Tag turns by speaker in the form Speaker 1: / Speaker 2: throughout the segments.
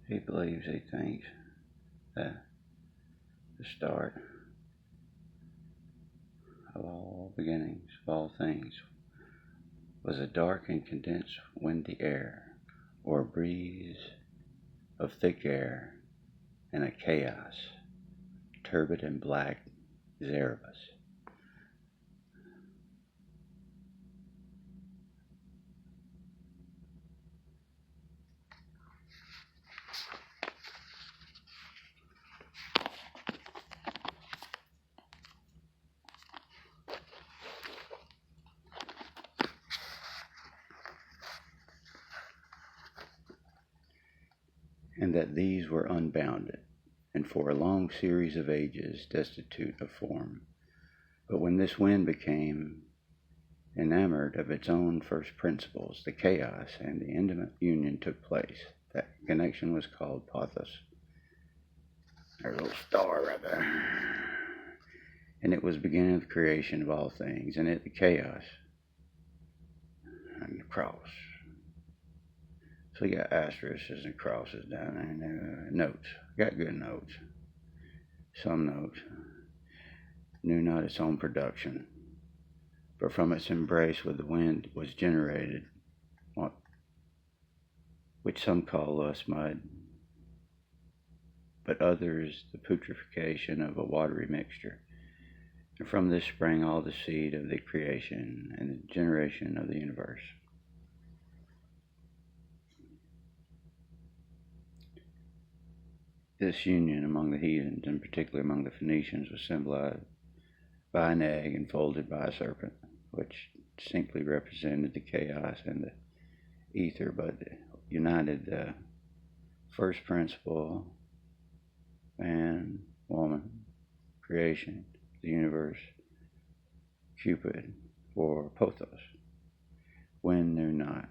Speaker 1: He thinks that the start of all beginnings, of all things, was a dark and condensed windy air, or a breeze of thick air, and a chaos, turbid and black as Erebus. And that these were unbounded, and for a long series of ages destitute of form. But when this wind became enamored of its own first principles, the chaos and the intimate union took place. That connection was called pathos. There's a little star right there. And it was the beginning of the creation of all things, and it the chaos and the cross. So you got asterisks and crosses down there, and notes. Got good notes. Some notes. Knew not its own production, but from its embrace with the wind was generated what which some call lust mud, but others the putrefaction of a watery mixture. And from this sprang all the seed of the creation and the generation of the universe. This union among the heathens, and particularly among the Phoenicians, was symbolized by an egg enfolded by a serpent, which distinctly represented the chaos and the ether, but united the first principle, man, woman, creation, the universe, Cupid, or Pothos. Wind knew not.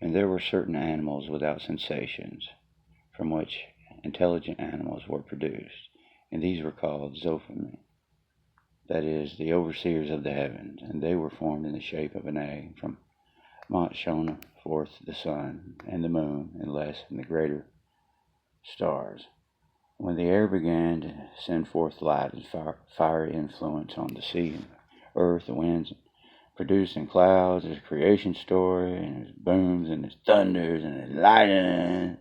Speaker 1: And there were certain animals without sensations, from which intelligent animals were produced, and these were called Zophimi, that is, the overseers of the heavens, and they were formed in the shape of an egg. From Mount shone forth the sun, and the moon, and less and the greater stars. When the air began to send forth light and fiery influence on the sea and earth, the winds produced in clouds, there's a creation story, and there's booms, and there's thunders, and there's lightning,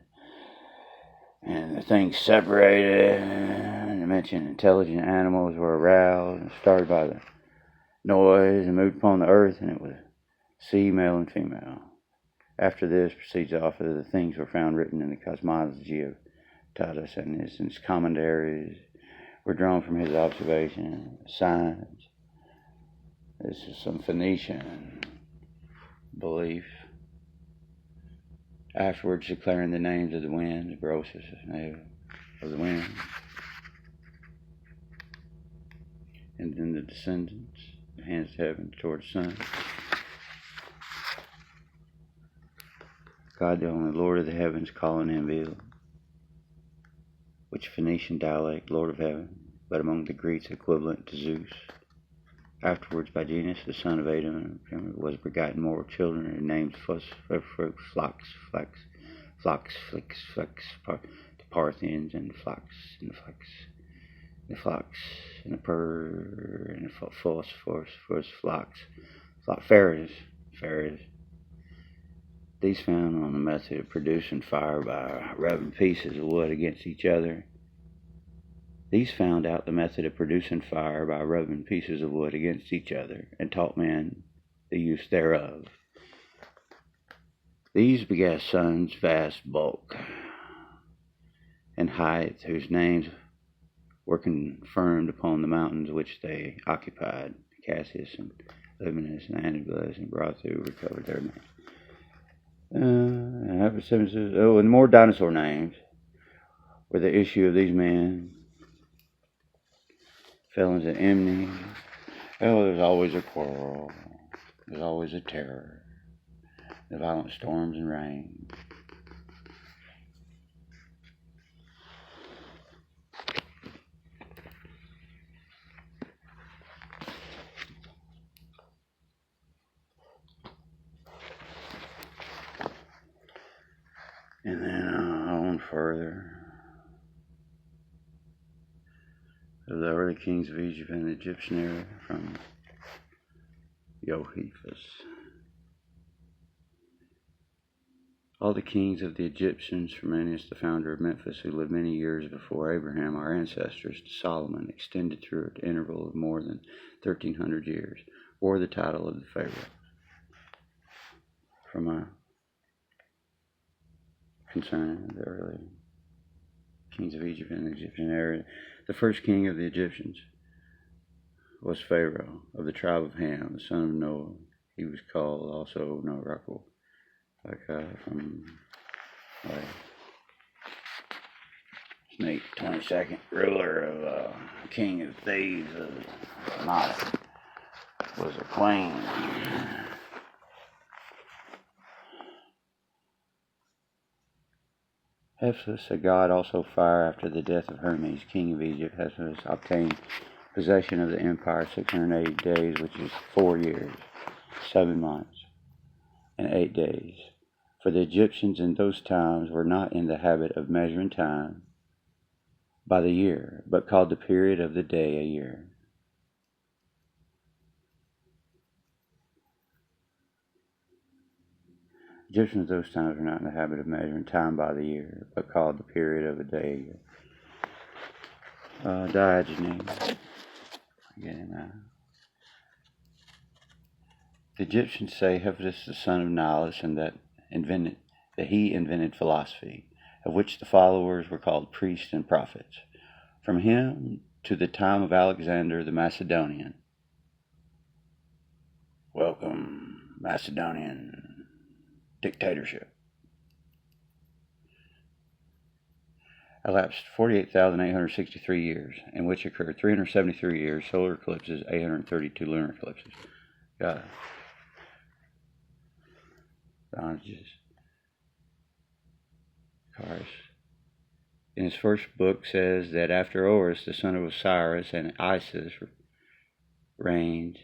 Speaker 1: and the things separated, and I mentioned intelligent animals were aroused and started by the noise and moved upon the earth, and it was sea, male, and female. After this proceeds off of the things were found written in the cosmology of Tadas, and his commentaries were drawn from his observation, science. This is some Phoenician belief. Afterwards, declaring the names of the winds, Brosis, of the wind, and then the descendants, the hands of heaven towards the sun. God, the only Lord of the heavens, calling him Vil, which Phoenician dialect, Lord of heaven, but among the Greeks equivalent to Zeus. Afterwards, by Genus, the son of Adam, was begotten more children, and named Phlox, the Parthians, and Phlox, and the Phlox, and the Per, and the Phlox, Phares. These found on the method of producing fire by rubbing pieces of wood against each other. These found out the method of producing fire by rubbing pieces of wood against each other, and taught men the use thereof. These begat sons vast bulk and height, whose names were confirmed upon the mountains which they occupied. Cassius and Libanus and Antibalus and Brathu recovered their names. And more dinosaur names were the issue of these men. Fell into enmity. There's always a quarrel. There's always a terror. The violent storms and rain. further. Of the early kings of Egypt and the Egyptian era from Josephus. All the kings of the Egyptians, from Manius, the founder of Memphis, who lived many years before Abraham, our ancestors, to Solomon, extended through an interval of more than 1,300 years, bore the title of the Pharaoh. From concerning the early kings of Egypt and the Egyptian era, the first king of the Egyptians was Pharaoh of the tribe of Ham, the son of Noah. He was called also Norakul. From Snake, 22nd ruler of king of thieves of Nile, was a queen. Hephaestus, a god also fire, after the death of Hermes, king of Egypt, Hephaestus obtained possession of the empire 680 days, which is 4 years, 7 months, and 8 days. For the Egyptians in those times were not in the habit of measuring time by the year, but called the period of the day a year. Egyptians in those times were not in the habit of measuring time by the year, but called the period of a day a year. Diogenes. Getting that. The Egyptians say Hephaestus, the son of Nilus, and that he invented philosophy, of which the followers were called priests and prophets. From him to the time of Alexander the Macedonian. Welcome, Macedonian dictatorship. Elapsed 48,863 years, in which occurred 373 years solar eclipses, 832 lunar eclipses. God. In his first book says that after Horus, the son of Osiris, and Isis reigned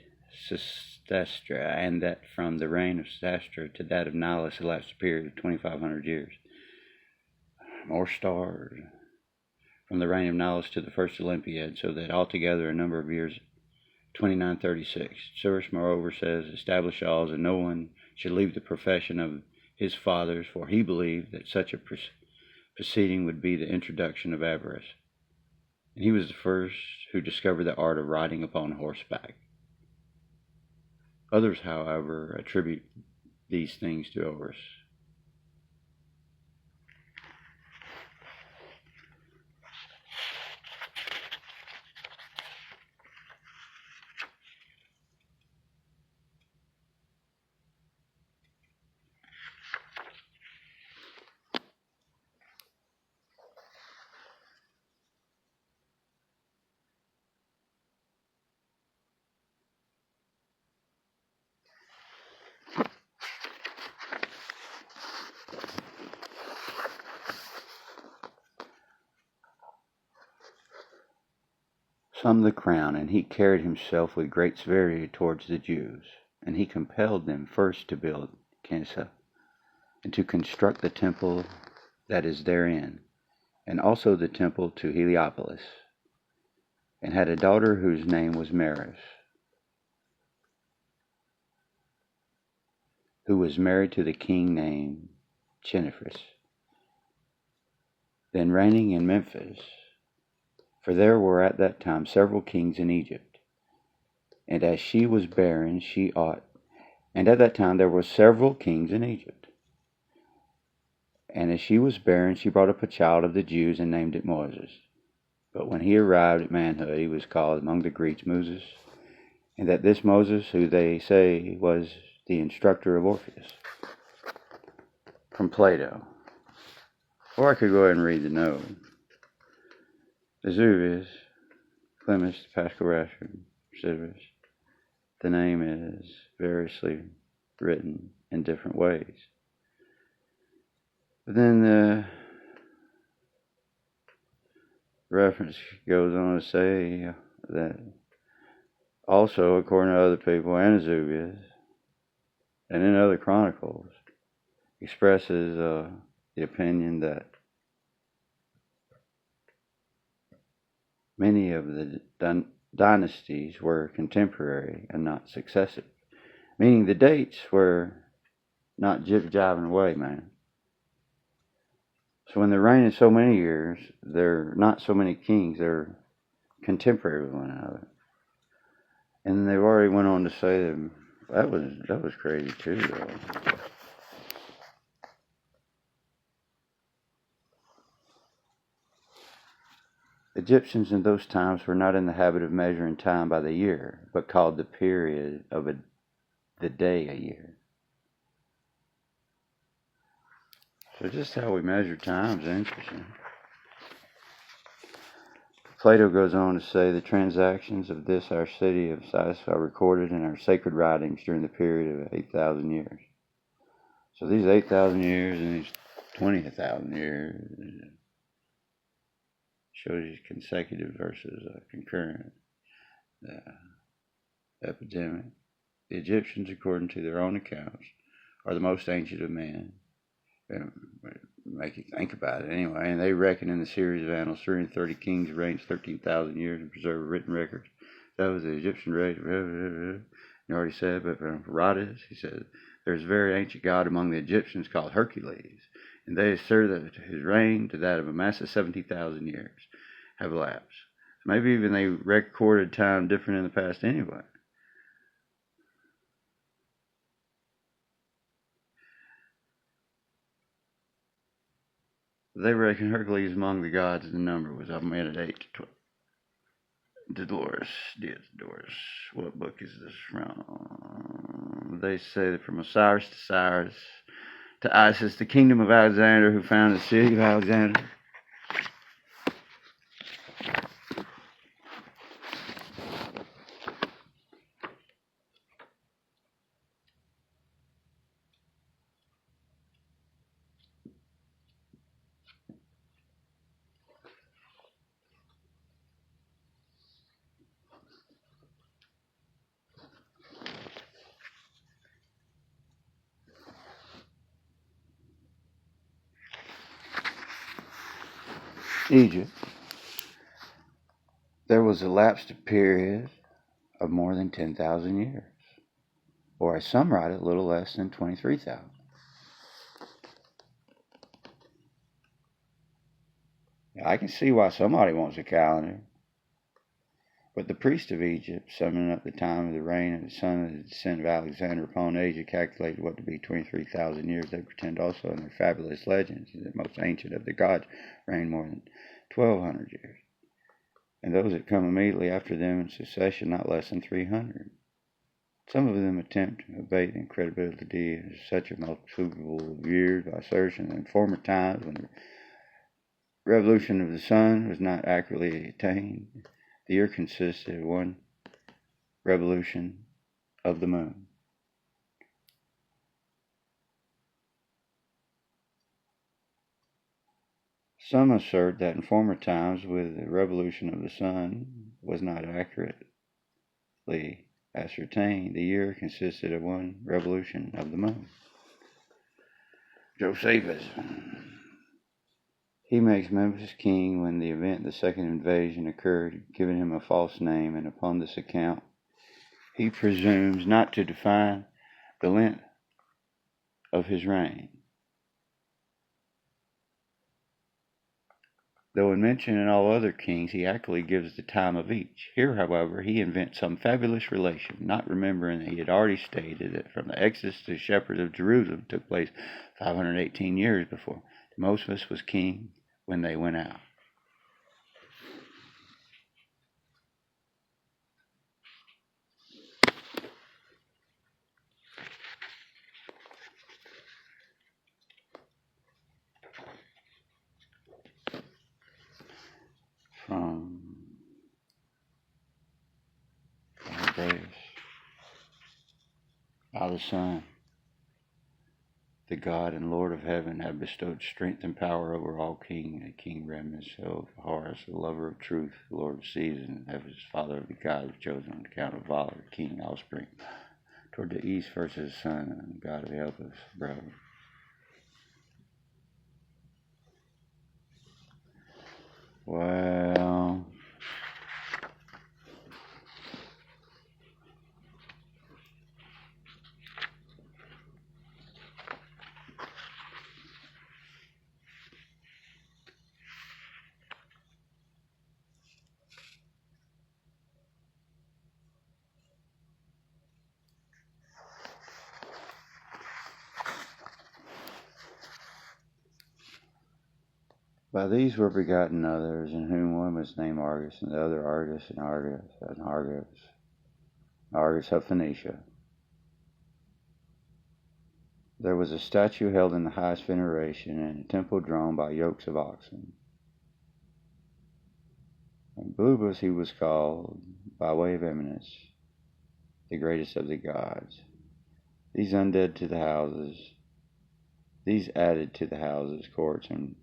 Speaker 1: Sestastra, and that from the reign of Sestastra to that of Nilus elapsed a period of 2,500 years. More stars. From the reign of Nilus to the first Olympiad, so that altogether a number of years, 2936. Cyrus, moreover, says, establish laws, and no one should leave the profession of his fathers, for he believed that such a proceeding would be the introduction of avarice. And he was the first who discovered the art of riding upon horseback. Others, however, attribute these things to Horus. Some the crown, and he carried himself with great severity towards the Jews, and he compelled them first to build Kensa, and to construct the temple that is therein, and also the temple to Heliopolis, and had a daughter whose name was Maris, who was married to the king named Chennephres, then reigning in Memphis. For there were at that time several kings in Egypt, and as she was barren, and at that time there were several kings in Egypt. And as she was barren, she brought up a child of the Jews and named it Moses. But when he arrived at manhood, he was called among the Greeks Moses, and that this Moses, who they say was the instructor of Orpheus. From Plato. Or I could go ahead and read the note. Vesuvius, Clemens, Pascal Rashford, Sidrus. The name is variously written in different ways. But then the reference goes on to say that also, according to other people, and Vesuvius, and in other chronicles, expresses the opinion that Many of the dynasties were contemporary and not successive, meaning the dates were not jib-jiving away, man. So when they're reigning so many years, they're not so many kings, they're contemporary with one another. And they've already went on to say that was crazy too, though. Egyptians in those times were not in the habit of measuring time by the year, but called the period of the day a year. So just how we measure time is interesting. Plato goes on to say the transactions of this our city of Sais are recorded in our sacred writings during the period of 8,000 years. So these 8,000 years and these 20,000 years shows you consecutive versus concurrent epidemic. The Egyptians, according to their own accounts, are the most ancient of men. Make you think about it anyway. And they reckon in the series of annals 330 kings reigned 13,000 years and preserved written records. That was the Egyptian race. You already said, but from Herodotus, he said, there's a very ancient god among the Egyptians called Hercules, and they assert that his reign to that of a massive 70,000 years have elapsed. Maybe even they recorded time different in the past anyway. They reckon Hercules among the gods, the number was up at 8 to 12. Dolores. What book is this from? They say that from Osiris to Cyrus to Isis, the kingdom of Alexander, who founded the city of Alexander. Egypt. There was elapsed a period of more than 10,000 years, or as some write it, a little less than 23,000. I can see why somebody wants a calendar. But the priests of Egypt, summoning up the time of the reign of the son of the descent of Alexander upon Asia, calculated what to be 23,000 years. They pretend also in their fabulous legends that the most ancient of the gods reigned more than 1,200 years, and those that come immediately after them in succession not less than 300. Some of them attempt to abate the incredibility of such a multitude of years by assertion that in former times, when the revolution of the sun was not accurately attained, the year consisted of one revolution of the moon. Some assert that in former times, with the revolution of the sun was not accurately ascertained, the year consisted of one revolution of the moon. Josephus. He makes Memphis king when the second invasion occurred, giving him a false name, and upon this account he presumes not to define the length of his reign. Though in mentioning all other kings, he actually gives the time of each. Here, however, he invents some fabulous relation, not remembering that he had already stated that from the Exodus to the shepherds of Jerusalem took place 518 years before. Moses was king when they went out. From By the Son, the God and Lord of heaven, have bestowed strength and power over all King Ramses of Horus, the lover of truth, the Lord of seasons, and his father of the gods, chosen on account of valor, king offspring. Toward the east versus the sun, and God will help us, brother. Well, By these were begotten others, in whom one was named Argus, and the other Argus, and Argus of Phoenicia. There was a statue held in the highest veneration, and a temple drawn by yokes of oxen. And Bubas he was called, by way of eminence, the greatest of the gods. These added to the houses, courts, and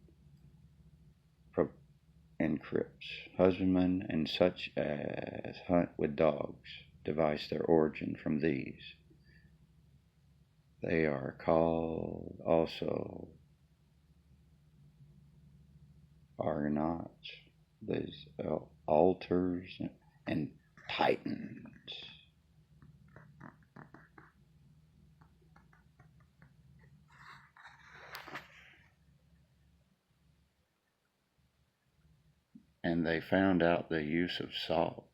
Speaker 1: crypts. Husbandmen and such as hunt with dogs device their origin from these. They are called also Argonauts, these altars, and Titans. And they found out the use of salt.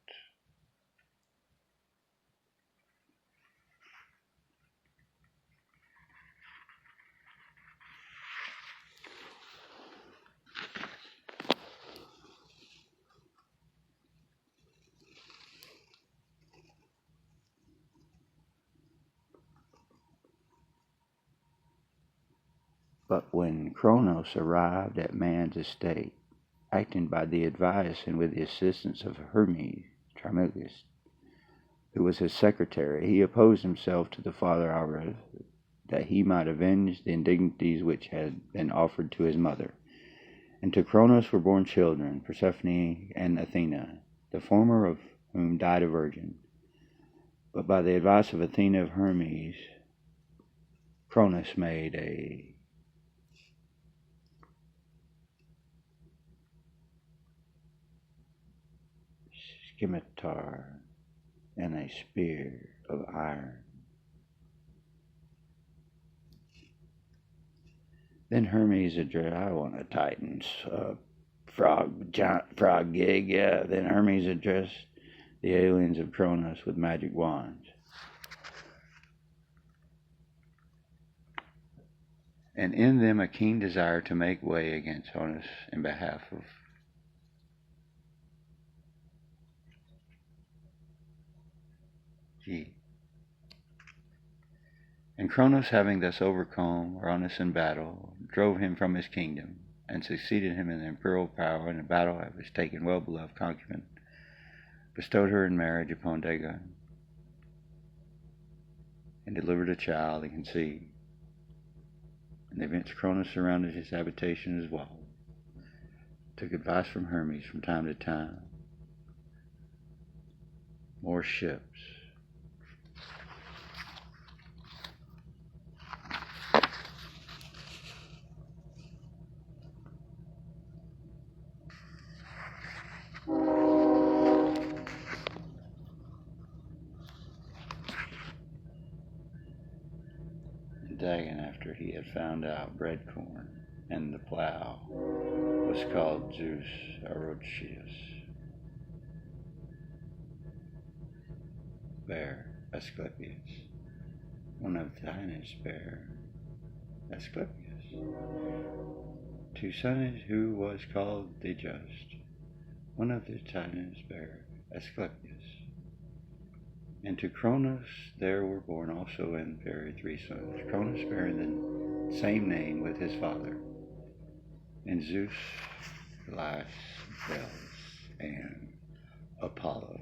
Speaker 1: But when Cronos arrived at man's estate, acting by the advice and with the assistance of Hermes Trismegistus, who was his secretary, he opposed himself to the father Argus, that he might avenge the indignities which had been offered to his mother. And to Cronos were born children, Persephone and Athena, the former of whom died a virgin. But by the advice of Athena of Hermes, Cronos made a scimitar and a spear of iron. Then Hermes addressed, I want a Titan's frog gig, yeah. Then Hermes addressed the aliens of Cronos with magic wands. And in them a keen desire to make way against Cronos in behalf of And Cronos, having thus overcome Uranus in battle, drove him from his kingdom, and succeeded him in the imperial power in a battle of his taken well-beloved concubine, bestowed her in marriage upon Dagon, and delivered a child and conceived. And the events Cronos surrounded his habitation as well, took advice from Hermes from time to time. More ships. Dagon, after he had found out bread corn and the plow, was called Zeus Arocheus. Bear Asclepius. One of Titans bare Asclepius. Two sons who was called the Just. One of the Titans bare Asclepius. And to Cronos there were born also and buried 3 sons, Cronos bearing the same name with his father, and Zeus, Elias, Belus, and Apollo.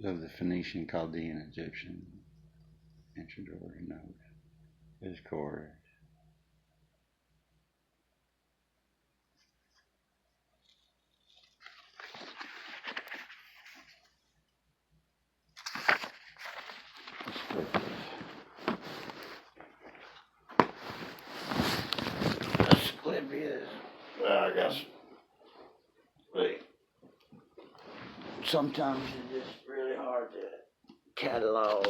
Speaker 1: Of the Phoenician, Chaldean, Egyptian, ancient order, note. His chorus. Asclepius. Well, I guess. Wait. Sometimes it's just really hard to catalog